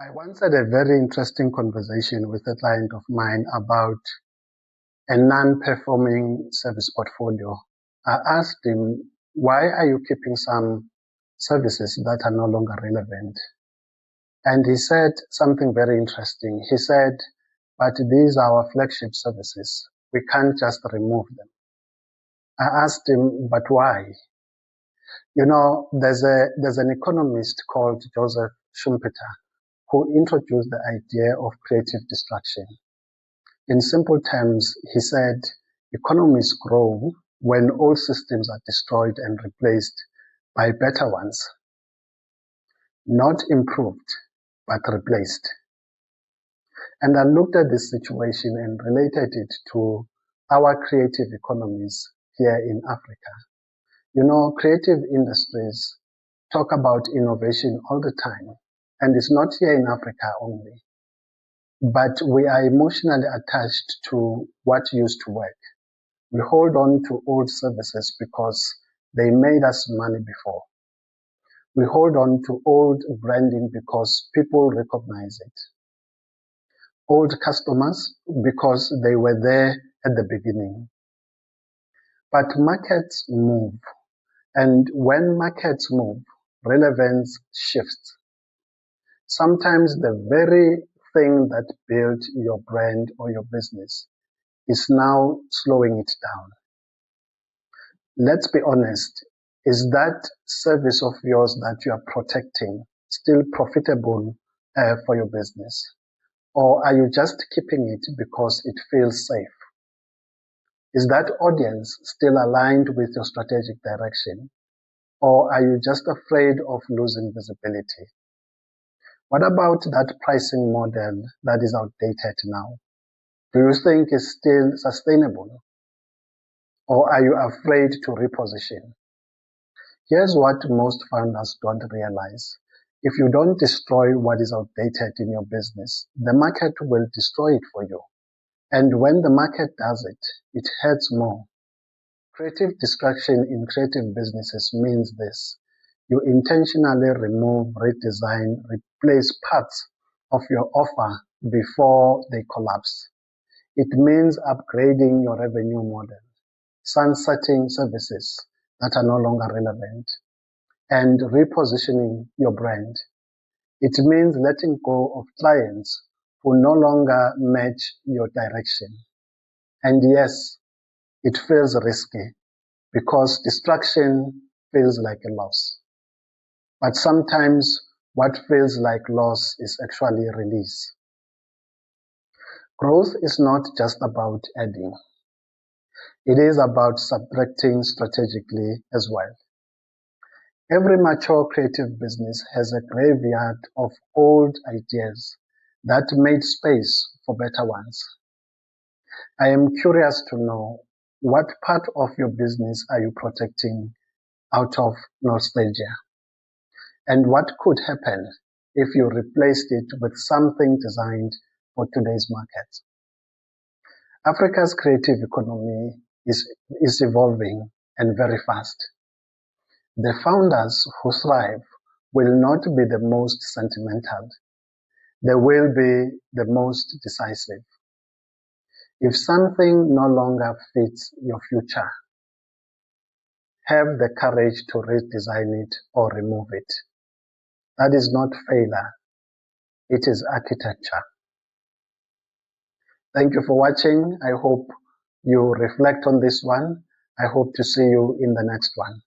I once had a very interesting conversation with a client of mine about a non-performing service portfolio. I asked him, why are you keeping some services that are no longer relevant? And he said something very interesting. He said, but these are our flagship services. We can't just remove them. I asked him, but why? You know, there's an economist called Joseph Schumpeter who introduced the idea of creative destruction. In simple terms, he said, economies grow when old systems are destroyed and replaced by better ones. Not improved, but replaced. And I looked at this situation and related it to our creative economies here in Africa. You know, creative industries talk about innovation all the time, and it's not here in Africa only. But we are emotionally attached to what used to work. We hold on to old services because they made us money before. We hold on to old branding because people recognize it. Old customers because they were there at the beginning. But markets move. And when markets move, relevance shifts. Sometimes the very thing that built your brand or your business is now slowing it down. Let's be honest, is that service of yours that you are protecting still profitable for your business? Or are you just keeping it because it feels safe? Is that audience still aligned with your strategic direction? Or are you just afraid of losing visibility? What about that pricing model that is outdated now? Do you think it's still sustainable? Or are you afraid to reposition? Here's what most founders don't realize. If you don't destroy what is outdated in your business, the market will destroy it for you. And when the market does it, it hurts more. Creative destruction in creative businesses means this. You intentionally remove, redesign, replace parts of your offer before they collapse. It means upgrading your revenue model, sunsetting services that are no longer relevant, and repositioning your brand. It means letting go of clients who no longer match your direction. And yes, it feels risky because destruction feels like a loss. But sometimes what feels like loss is actually release. Growth is not just about adding. It is about subtracting strategically as well. Every mature creative business has a graveyard of old ideas that made space for better ones. I am curious to know, what part of your business are you protecting out of nostalgia? And what could happen if you replaced it with something designed for today's market? Africa's creative economy is evolving and very fast. The founders who thrive will not be the most sentimental. They will be the most decisive. If something no longer fits your future, have the courage to redesign it or remove it. That is not failure. It is architecture. Thank you for watching. I hope you reflect on this one. I hope to see you in the next one.